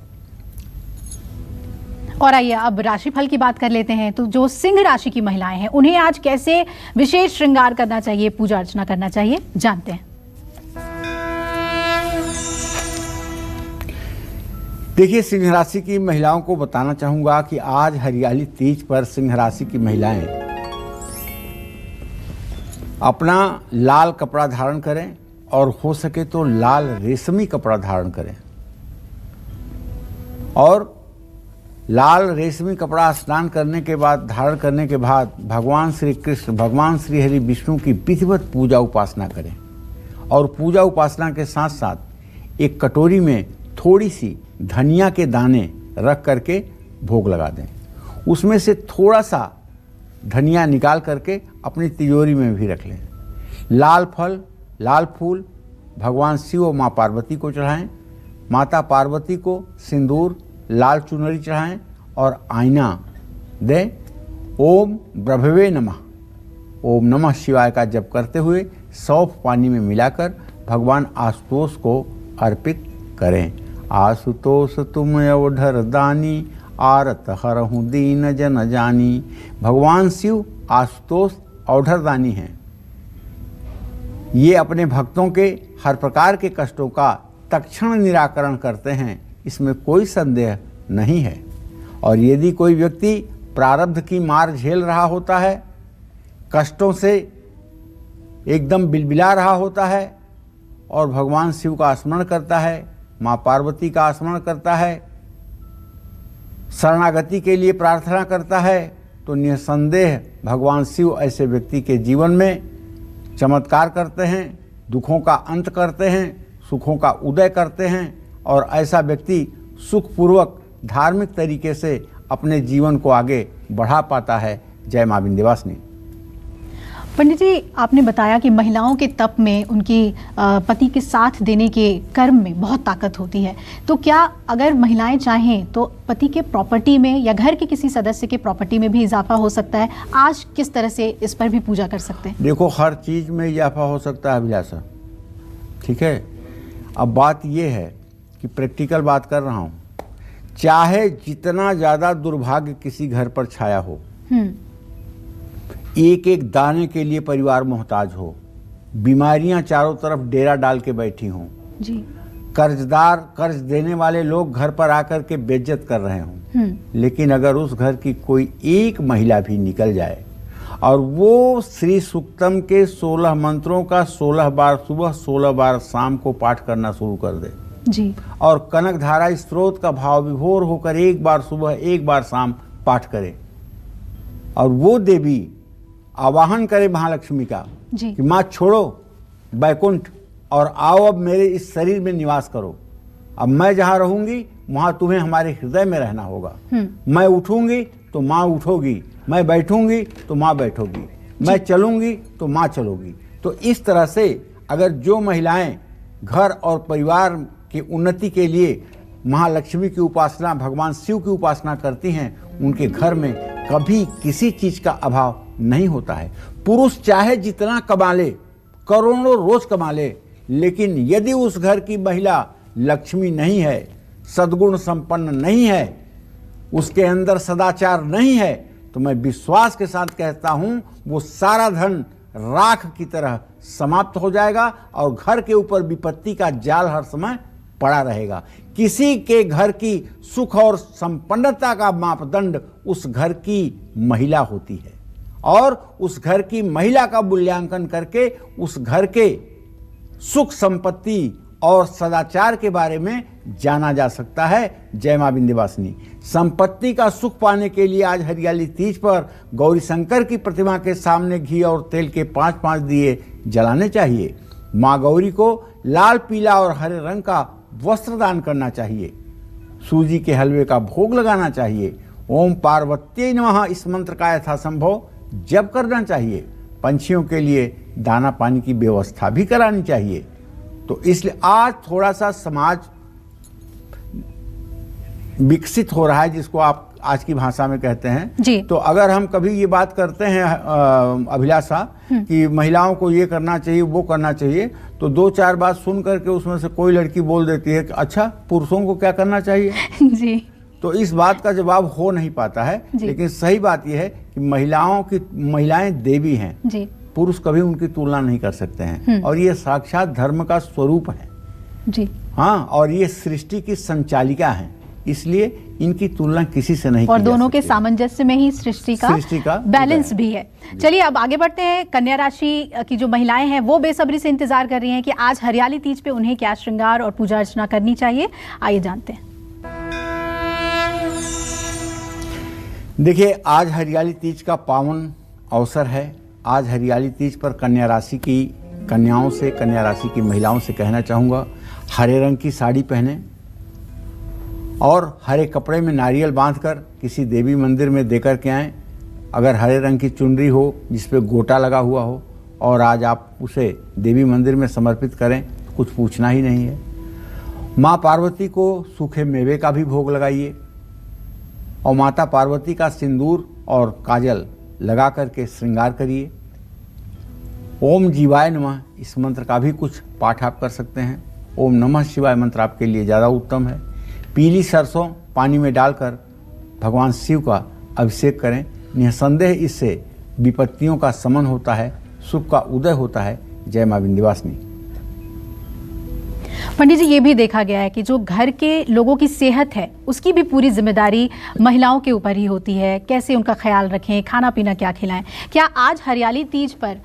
और आइए अब राशिफल की बात कर लेते हैं। तो जो सिंह राशि की महिलाएं हैं उन्हें आज कैसे विशेष श्रृंगार करना चाहिए, पूजा अर्चना करना चाहिए, जानते हैं। देखिए, सिंह राशि की महिलाओं को बताना चाहूंगा कि आज हरियाली तीज पर सिंह राशि की महिलाएं अपना लाल कपड़ा धारण करें और हो सके तो लाल रेशमी कपड़ा धारण करें। और लाल रेशमी कपड़ा स्नान करने के बाद, धारण करने के बाद भगवान श्री कृष्ण, भगवान श्री हरि विष्णु की विधिवत पूजा उपासना करें। और पूजा उपासना के साथ साथ एक कटोरी में थोड़ी सी धनिया के दाने रख करके भोग लगा दें। उसमें से थोड़ा सा धनिया निकाल करके अपनी तिजोरी में भी रख लें। लाल फल, लाल फूल भगवान शिव और माँ पार्वती को चढ़ाएं। माता पार्वती को सिंदूर, लाल चुनरी चढ़ाएं और आईना दें। ओम ब्रभवे नमः, ओम नमः शिवाय का जप करते हुए सौंफ पानी में मिलाकर भगवान आशुतोष को अर्पित करें। आशुतोष तुम अवधर दानी, आरत हरहु दीन जन जानी। भगवान शिव आशुतोष अवधरदानी हैं। ये अपने भक्तों के हर प्रकार के कष्टों का तत्क्षण निराकरण करते हैं, इसमें कोई संदेह नहीं है। और यदि कोई व्यक्ति प्रारब्ध की मार झेल रहा होता है, कष्टों से एकदम बिलबिला रहा होता है और भगवान शिव का स्मरण करता है, माँ पार्वती का स्मरण करता है, शरणागति के लिए प्रार्थना करता है, तो निसंदेह भगवान शिव ऐसे व्यक्ति के जीवन में चमत्कार करते हैं, दुखों का अंत करते हैं, सुखों का उदय करते हैं और ऐसा व्यक्ति सुखपूर्वक धार्मिक तरीके से अपने जीवन को आगे बढ़ा पाता है। जय मां विंध्यवासिनी। पंडित जी, आपने बताया कि महिलाओं के तप में, उनकी पति के साथ देने के कर्म में बहुत ताकत होती है। तो क्या अगर महिलाएं चाहें तो पति के प्रॉपर्टी में या घर के किसी सदस्य के प्रॉपर्टी में भी इजाफा हो सकता है? आज किस तरह से इस पर भी पूजा कर सकते हैं? देखो, हर चीज़ में इजाफा हो सकता है अभिलाषा, ठीक है। अब बात यह है कि प्रैक्टिकल बात कर रहा हूँ, चाहे जितना ज़्यादा दुर्भाग्य किसी घर पर छाया हो, एक एक दाने के लिए परिवार मोहताज हो, बीमारियां चारों तरफ डेरा डाल के बैठी हों, जी। कर्जदार कर्ज देने वाले लोग घर पर आकर के बेइज्जत कर रहे हों, लेकिन अगर उस घर की कोई एक महिला भी निकल जाए और वो श्री सूक्तम के 16 मंत्रों का 16 बार सुबह 16 बार शाम को पाठ करना शुरू कर दे, जी। और कनक धारा स्त्रोत का भाव विभोर होकर एक बार सुबह एक बार शाम पाठ करे, और वो देवी आवाहन करे महालक्ष्मी का जी। कि माँ छोड़ो बैकुंठ और आओ अब मेरे इस शरीर में निवास करो, अब मैं जहाँ रहूंगी वहाँ तुम्हें हमारे हृदय में रहना होगा। मैं उठूंगी तो माँ उठोगी, मैं बैठूंगी तो माँ बैठोगी, मैं चलूंगी तो माँ चलोगी। तो इस तरह से अगर जो महिलाएं घर और परिवार की उन्नति के लिए महालक्ष्मी की उपासना, भगवान शिव की उपासना करती हैं, उनके घर में कभी किसी चीज का अभाव नहीं होता है। पुरुष चाहे जितना कमा ले, करोड़ों रोज कमा ले, लेकिन यदि उस घर की महिला लक्ष्मी नहीं है, सद्गुण संपन्न नहीं है, उसके अंदर सदाचार नहीं है, तो मैं विश्वास के साथ कहता हूं वो सारा धन राख की तरह समाप्त हो जाएगा और घर के ऊपर विपत्ति का जाल हर समय पड़ा रहेगा। किसी के घर की सुख और संपन्नता का मापदंड उस घर की महिला होती है, और उस घर की महिला का मूल्यांकन करके उस घर के सुख संपत्ति और सदाचार के बारे में जाना जा सकता है। जय मां विंध्यवासिनी। संपत्ति का सुख पाने के लिए आज हरियाली तीज पर गौरी शंकर की प्रतिमा के सामने घी और तेल के 5-5 दिए जलाने चाहिए। मां गौरी को लाल, पीला और हरे रंग का वस्त्र दान करना चाहिए। सूजी के हलवे का भोग लगाना चाहिए। ओम पार्वती नमः इस मंत्र का यथासंभव जप करना चाहिए। पंछियों के लिए दाना पानी की व्यवस्था भी करानी चाहिए। तो इसलिए आज थोड़ा सा समाज विकसित हो रहा है, जिसको आप आज की भाषा में कहते हैं जी। तो अगर हम कभी ये बात करते हैं अभिलाषा कि महिलाओं को ये करना चाहिए वो करना चाहिए, तो 2-4 बात सुन करके उसमें से कोई लड़की बोल देती है कि अच्छा पुरुषों को क्या करना चाहिए जी। तो इस बात का जवाब हो नहीं पाता है। लेकिन सही बात यह है कि महिलाएं देवी हैं जी। पुरुष कभी उनकी तुलना नहीं कर सकते हैं, और ये साक्षात धर्म का स्वरूप है जी। हाँ, और ये सृष्टि की संचालिका है, इसलिए इनकी तुलना किसी से नहीं और की जा दोनों के सकती। सामंजस्य में ही सृष्टि का बैलेंस भी है। चलिए अब आगे बढ़ते हैं। कन्या राशि की जो महिलाएं हैं वो बेसब्री से इंतजार कर रही हैं कि आज हरियाली तीज पे उन्हें क्या श्रृंगार और पूजा अर्चना करनी चाहिए। आइए जानते हैं। देखिए, आज हरियाली तीज का पावन अवसर है। आज हरियाली तीज पर कन्या राशि की कन्याओं से, कन्या राशि की महिलाओं से कहना चाहूँगा, हरे रंग की साड़ी पहने और हरे कपड़े में नारियल बांधकर किसी देवी मंदिर में देकर के आएँ। अगर हरे रंग की चुनरी हो जिस पे गोटा लगा हुआ हो और आज आप उसे देवी मंदिर में समर्पित करें, कुछ पूछना ही नहीं है। माँ पार्वती को सूखे मेवे का भी भोग लगाइए और माता पार्वती का सिंदूर और काजल लगा करके श्रृंगार करिए। ओम जीवाय नमः इस मंत्र का भी कुछ पाठ आप कर सकते हैं। ओम नमः शिवाय मंत्र आपके लिए ज़्यादा उत्तम है। पीली सरसों पानी में डालकर भगवान शिव का अभिषेक करें। निसंदेह इससे विपत्तियों का शमन होता है, सुख का उदय होता है। जय मां विंध्यवासिनी। पंडित जी, ये भी देखा गया है कि जो घर के लोगों की सेहत है उसकी भी पूरी जिम्मेदारी महिलाओं के ऊपर ही होती है। कैसे उनका ख्याल रखें, खाना पीना क्या खिलाएं। क्या आज हरियाली तीज पर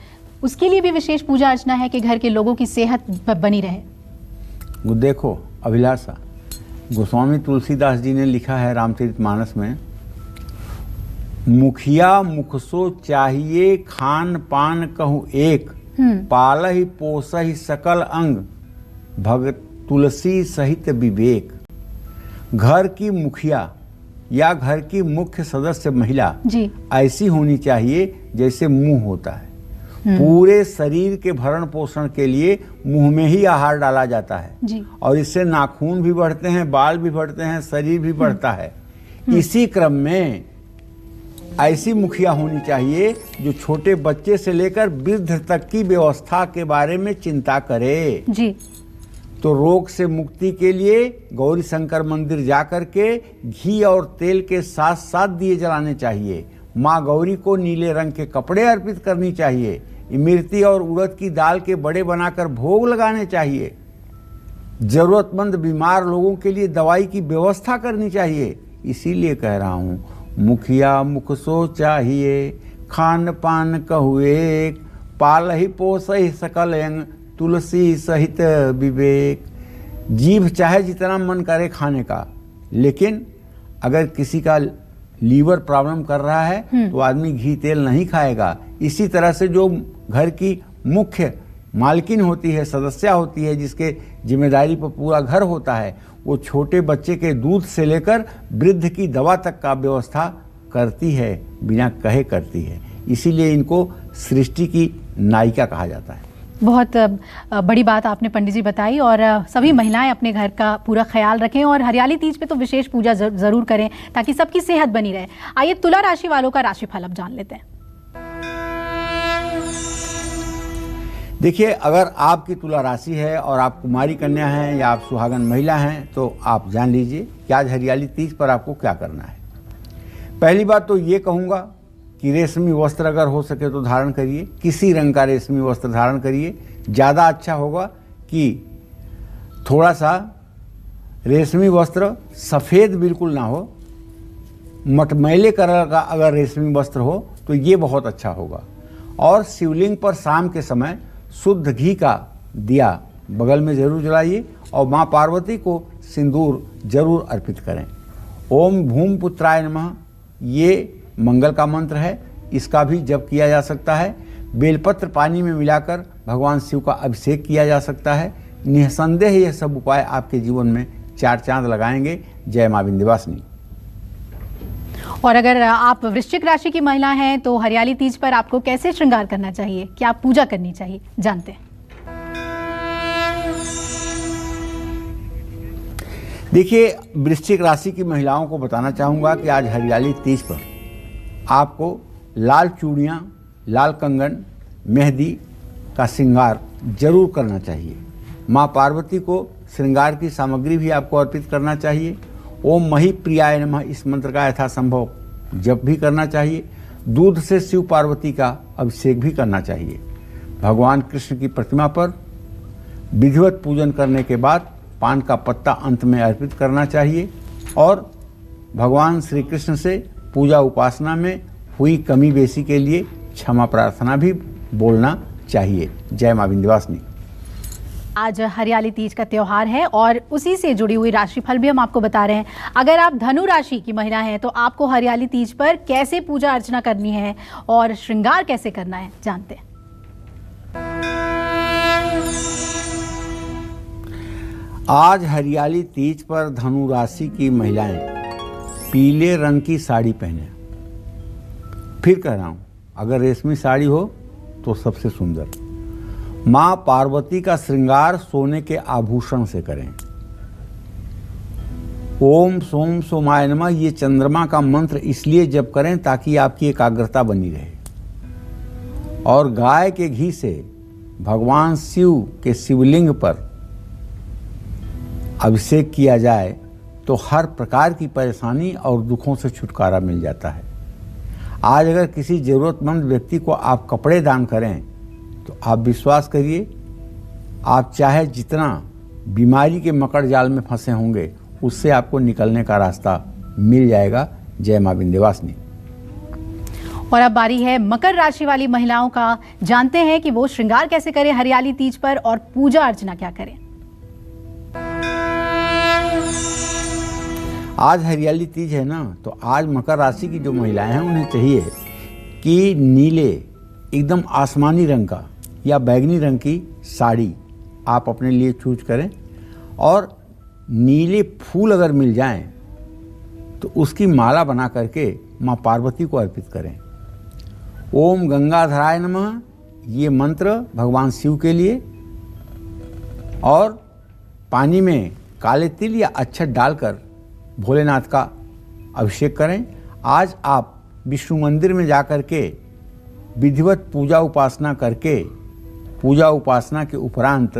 उसके लिए भी विशेष पूजा अर्चना है कि घर के लोगों की सेहत बनी रहे? वो देखो अभिलाषा, गोस्वामी तुलसीदास जी ने लिखा है रामचरितमानस में, मुखिया मुखसो चाहिए खान पान कहूँ एक, पालहि पोसहि सकल अंग भगत तुलसी सहित विवेक। घर की मुखिया या घर की मुख्य सदस्य महिला जी। ऐसी होनी चाहिए जैसे मुंह होता है। पूरे शरीर के भरण पोषण के लिए मुंह में ही आहार डाला जाता है जी। और इससे नाखून भी बढ़ते हैं, बाल भी बढ़ते हैं, शरीर भी बढ़ता है। इसी क्रम में ऐसी मुखिया होनी चाहिए जो छोटे बच्चे से लेकर वृद्ध तक की व्यवस्था के बारे में चिंता करे जी। तो रोग से मुक्ति के लिए गौरी शंकर मंदिर जाकर के घी और तेल के साथ साथ दिए जलाने चाहिए। माँ गौरी को नीले रंग के कपड़े अर्पित करनी चाहिए। इमरती और उड़द की दाल के बड़े बनाकर भोग लगाने चाहिए। जरूरतमंद बीमार लोगों के लिए दवाई की व्यवस्था करनी चाहिए। इसीलिए कह रहा हूँ, मुखिया मुख सो चाहिए, खान पान कहुए, पालहि पोसहि सकल अंग, तुलसी सहित विवेक। जीभ चाहे जितना मन करे खाने का, लेकिन अगर किसी का लीवर प्रॉब्लम कर रहा है तो आदमी घी तेल नहीं खाएगा। इसी तरह से जो घर की मुख्य मालकिन होती है, सदस्य होती है, जिसके जिम्मेदारी पर पूरा घर होता है, वो छोटे बच्चे के दूध से लेकर वृद्ध की दवा तक का व्यवस्था करती है, बिना कहे करती है। इसीलिए इनको सृष्टि की नायिका कहा जाता है। बहुत बड़ी बात आपने पंडित जी बताई, और सभी महिलाएं अपने घर का पूरा ख्याल रखें और हरियाली तीज पे तो विशेष पूजा जरूर करें ताकि सबकी सेहत बनी रहे। आइए तुला राशि वालों का राशिफल अब जान लेते हैं। देखिए, अगर आपकी तुला राशि है और आप कुमारी कन्या हैं या आप सुहागन महिला हैं तो आप जान लीजिए कि आज हरियाली तीज पर आपको क्या करना है। पहली बात तो ये कहूँगा कि रेशमी वस्त्र अगर हो सके तो धारण करिए, किसी रंग का रेशमी वस्त्र धारण करिए। ज़्यादा अच्छा होगा कि थोड़ा सा रेशमी वस्त्र सफ़ेद बिल्कुल ना हो, मटमैले कलर का अगर रेशमी वस्त्र हो तो ये बहुत अच्छा होगा। और शिवलिंग पर शाम के समय शुद्ध घी का दिया बगल में जरूर जलाइए और माँ पार्वती को सिंदूर जरूर अर्पित करें। ओम भूम पुत्राय नमः, ये मंगल का मंत्र है, इसका भी जप किया जा सकता है। बेलपत्र पानी में मिलाकर भगवान शिव का अभिषेक किया जा सकता है। निसंदेह यह सब उपाय आपके जीवन में 4 चांद लगाएंगे। जय मां विंध्यवासिनी। और अगर आप वृश्चिक राशि की महिला हैं तो हरियाली तीज पर आपको कैसे श्रृंगार करना चाहिए, क्या पूजा करनी चाहिए, जानते हैं। देखिए, वृश्चिक राशि की महिलाओं को बताना चाहूँगा कि आज हरियाली तीज पर आपको लाल चूड़ियाँ, लाल कंगन, मेहंदी का श्रृंगार जरूर करना चाहिए। माँ पार्वती को श्रृंगार की सामग्री भी आपको अर्पित करना चाहिए। ओम मही प्रियाय नमः, इस मंत्र का यथासंभव जप भी करना चाहिए। दूध से शिव पार्वती का अभिषेक भी करना चाहिए। भगवान कृष्ण की प्रतिमा पर विधिवत पूजन करने के बाद पान का पत्ता अंत में अर्पित करना चाहिए और भगवान श्री कृष्ण से पूजा उपासना में हुई कमी बेसी के लिए क्षमा प्रार्थना भी बोलना चाहिए। जय मां विंध्यवासिनी। आज हरियाली तीज का त्योहार है और उसी से जुड़ी हुई राशिफल भी हम आपको बता रहे हैं। अगर आप धनु राशि की महिला हैं तो आपको हरियाली तीज पर कैसे पूजा अर्चना करनी है और श्रृंगार कैसे करना है, जानते हैं। आज हरियाली तीज पर धनु राशि की महिलाएं पीले रंग की साड़ी पहने। फिर कह रहा हूं, अगर रेशमी साड़ी हो तो सबसे सुंदर। मां पार्वती का श्रृंगार सोने के आभूषण से करें। ओम सोम सोमाय नमः, ये चंद्रमा का मंत्र इसलिए जप करें ताकि आपकी एकाग्रता बनी रहे। और गाय के घी से भगवान शिव के शिवलिंग पर अभिषेक किया जाए तो हर प्रकार की परेशानी और दुखों से छुटकारा मिल जाता है। आज अगर किसी ज़रूरतमंद व्यक्ति को आप कपड़े दान करें तो आप विश्वास करिए, आप चाहे जितना बीमारी के मकड़ जाल में फंसे होंगे उससे आपको निकलने का रास्ता मिल जाएगा। जय मां विंध्यवासिनी। और अब बारी है मकर राशि वाली महिलाओं का। जानते हैं कि वो श्रृंगार कैसे करें हरियाली तीज पर और पूजा अर्चना क्या करें। आज हरियाली तीज है ना, तो आज मकर राशि की जो महिलाएं हैं उन्हें चाहिए कि नीले एकदम आसमानी रंग का या बैगनी रंग की साड़ी आप अपने लिए चूज करें और नीले फूल अगर मिल जाएं तो उसकी माला बना करके माँ पार्वती को अर्पित करें। ओम गंगाधराय नमः, ये मंत्र भगवान शिव के लिए। और पानी में काले तिल या अक्षत डालकर भोलेनाथ का अभिषेक करें। आज आप विष्णु मंदिर में जाकर के विधिवत पूजा उपासना करके पूजा उपासना के उपरांत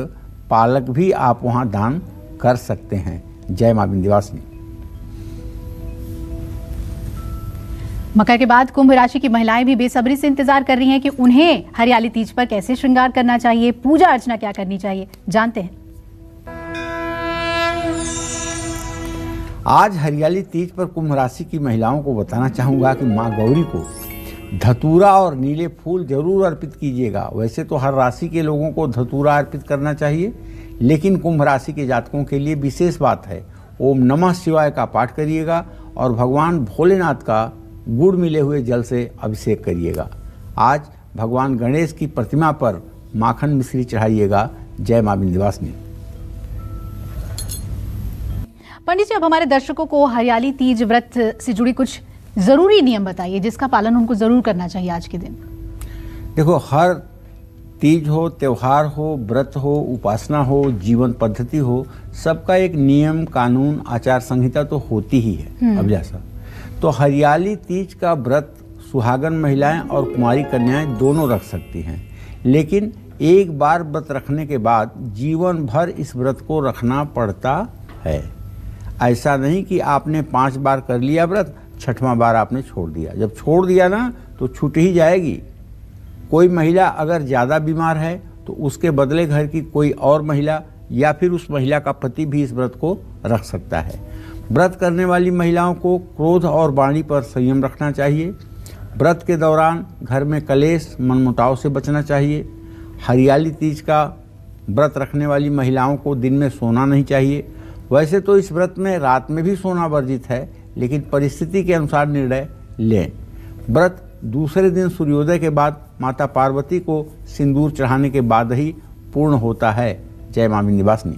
पालक भी आप वहां दान कर सकते हैं। जय मां विंध्यवासिनी। मकर के बाद कुंभ राशि की महिलाएं भी बेसब्री से इंतजार कर रही हैं कि उन्हें हरियाली तीज पर कैसे श्रृंगार करना चाहिए, पूजा अर्चना क्या करनी चाहिए, जानते हैं। आज हरियाली तीज पर कुंभ राशि की महिलाओं को बताना चाहूँगा कि माँ गौरी को धतूरा और नीले फूल जरूर अर्पित कीजिएगा। वैसे तो हर राशि के लोगों को धतूरा अर्पित करना चाहिए, लेकिन कुंभ राशि के जातकों के लिए विशेष बात है। ओम नमः शिवाय का पाठ करिएगा और भगवान भोलेनाथ का गुड़ मिले हुए जल से अभिषेक करिएगा। आज भगवान गणेश की प्रतिमा पर माखन मिश्री चढ़ाइएगा। जय मां विंध्यवासिनी। पंडित जी, अब हमारे दर्शकों को हरियाली तीज व्रत से जुड़ी कुछ जरूरी नियम बताइए जिसका पालन उनको जरूर करना चाहिए आज के दिन। देखो, हर तीज हो, त्योहार हो, व्रत हो, उपासना हो, जीवन पद्धति हो, सबका एक नियम, कानून, आचार संहिता तो होती ही है। अब जैसा तो हरियाली तीज का व्रत सुहागन महिलाएं और कुंवारी कन्याएं दोनों रख सकती हैं, लेकिन एक बार व्रत रखने के बाद जीवन भर इस व्रत को रखना पड़ता है। ऐसा नहीं कि आपने 5 बार कर लिया व्रत, 6वां बार आपने छोड़ दिया। जब छोड़ दिया ना तो छूट ही जाएगी। कोई महिला अगर ज़्यादा बीमार है तो उसके बदले घर की कोई और महिला या फिर उस महिला का पति भी इस व्रत को रख सकता है। व्रत करने वाली महिलाओं को क्रोध और वाणी पर संयम रखना चाहिए। व्रत के दौरान घर में कलेश, मनमुटाव से बचना चाहिए। हरियाली तीज का व्रत रखने वाली महिलाओं को दिन में सोना नहीं चाहिए। वैसे तो इस व्रत में रात में भी सोना वर्जित है, लेकिन परिस्थिति के अनुसार निर्णय लें। व्रत दूसरे दिन सूर्योदय के बाद माता पार्वती को सिंदूर चढ़ाने के बाद ही पूर्ण होता है। जय मां विंध्यवासिनी।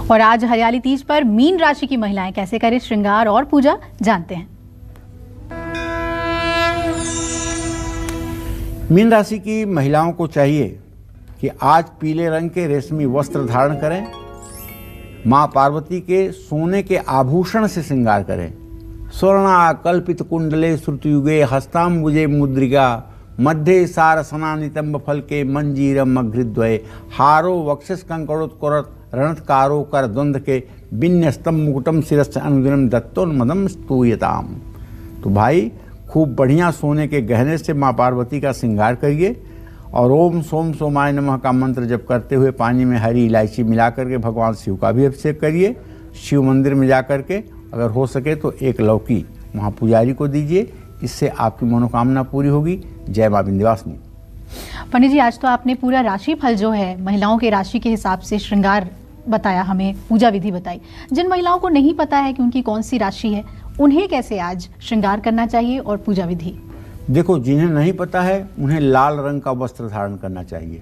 और आज हरियाली तीज पर मीन राशि की महिलाएं कैसे करें श्रृंगार और पूजा, जानते हैं। मीन राशि की महिलाओं को चाहिए कि आज पीले रंग के रेशमी वस्त्र धारण करें। मां पार्वती के सोने के आभूषण से श्रृंगार करें। स्वर्णा कल्पित कुंडले श्रुतयुगे हस्ताम्बुजे मुद्रिका मध्ये सारसना नितंब फल के मंजीरम अघ्रिद्वय हारो वक्षस कंकड़ोत्कोरत रणत्कारो कर द्वंद के विन्यस्तम मुकुटम शिरस् अनुदिनम दत्तोन्मदम स्तूयताम। तो भाई, खूब बढ़िया सोने के गहने से माँ पार्वती का श्रृंगार करिए और ओम सोम सोमाय नमः का मंत्र जप करते हुए पानी में हरी इलायची मिला करके भगवान शिव का भी अभिषेक करिए। शिव मंदिर में जा करके अगर हो सके तो एक लौकी वहाँ पुजारी को दीजिए, इससे आपकी मनोकामना पूरी होगी। जय मां विंध्यवासिनी। पंडित जी, आज तो आपने पूरा राशि फल जो है महिलाओं के राशि के हिसाब से श्रृंगार बताया, हमें पूजा विधि बताई। जिन महिलाओं को नहीं पता है कि उनकी कौन सी राशि है, उन्हें कैसे आज श्रृंगार करना चाहिए और पूजा विधि? देखो, जिन्हें नहीं पता है उन्हें लाल रंग का वस्त्र धारण करना चाहिए,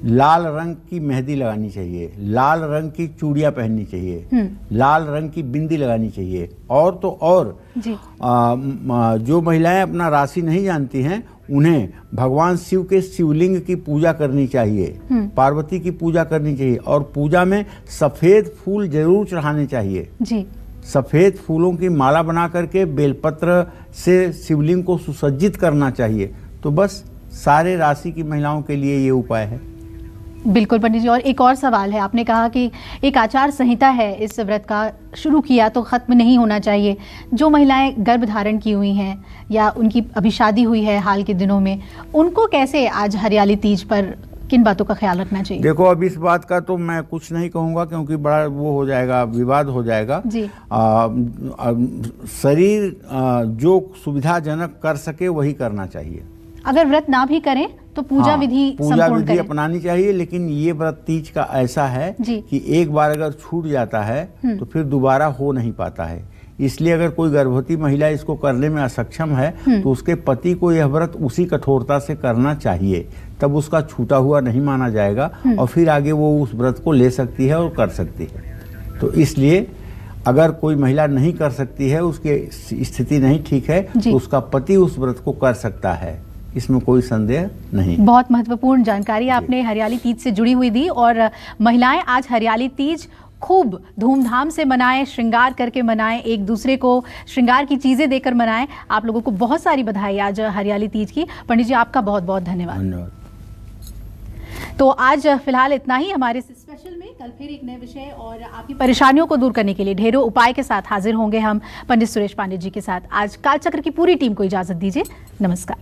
लाल रंग की मेहंदी लगानी चाहिए, लाल रंग की चूड़ियां पहननी चाहिए, लाल रंग की बिंदी लगानी चाहिए। और तो और जी। जो महिलाएं अपना राशि नहीं जानती हैं उन्हें भगवान शिव के शिवलिंग की पूजा करनी चाहिए, पार्वती की पूजा करनी चाहिए और पूजा में सफ़ेद फूल जरूर चढ़ाने चाहिए जी। सफ़ेद फूलों की माला बना करके बेलपत्र से शिवलिंग को सुसज्जित करना चाहिए। तो बस सारे राशि की महिलाओं के लिए ये उपाय है। बिल्कुल पंडित जी, और एक और सवाल है। आपने कहा कि एक आचार संहिता है इस व्रत का, शुरू किया तो खत्म नहीं होना चाहिए। जो महिलाएं गर्भ धारण की हुई हैं या उनकी अभी शादी हुई है हाल के दिनों में, उनको कैसे आज हरियाली तीज पर किन बातों का ख्याल रखना चाहिए? देखो, अब इस बात का तो मैं कुछ नहीं कहूँगा क्योंकि बड़ा वो हो जाएगा, विवाद हो जाएगा जी। शरीर जो सुविधाजनक कर सके वही करना चाहिए। अगर व्रत ना भी करें तो पूजा विधि अपनानी चाहिए। लेकिन ये व्रत तीज का ऐसा है कि एक बार अगर छूट जाता है तो फिर दोबारा हो नहीं पाता है। इसलिए अगर कोई गर्भवती महिला इसको करने में असक्षम है तो उसके पति को यह व्रत उसी कठोरता से करना चाहिए, तब उसका छूटा हुआ नहीं माना जाएगा और फिर आगे वो उस व्रत को ले सकती है और कर सकती है। तो इसलिए अगर कोई महिला नहीं कर सकती है, उसकी स्थिति नहीं ठीक है, तो उसका पति उस व्रत को कर सकता है, इसमें कोई संदेह नहीं। बहुत महत्वपूर्ण जानकारी आपने हरियाली तीज से जुड़ी हुई दी। और महिलाएं आज हरियाली तीज खूब धूमधाम से मनाएं, श्रृंगार करके मनाएं, एक दूसरे को श्रृंगार की चीजें देकर मनाएं। आप लोगों को बहुत सारी बधाई आज हरियाली तीज की। पंडित जी, आपका बहुत बहुत धन्यवाद। तो आज फिलहाल इतना ही हमारे इस स्पेशल में। कल फिर एक नए विषय और आपकी परेशानियों को दूर करने के लिए ढेरों उपाय के साथ हाजिर होंगे हम पंडित सुरेश पांडे जी के साथ। आज कालचक्र की पूरी टीम को इजाजत दीजिए। नमस्कार।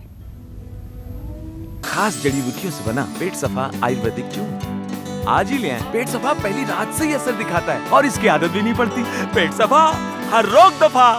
खास जड़ी बूटियों से बना पेट सफा आयुर्वेदिक चूर्ण आज ही ले आएं। पेट सफा पहली रात से ही असर दिखाता है और इसकी आदत भी नहीं पड़ती। पेट सफा, हर रोग दफा।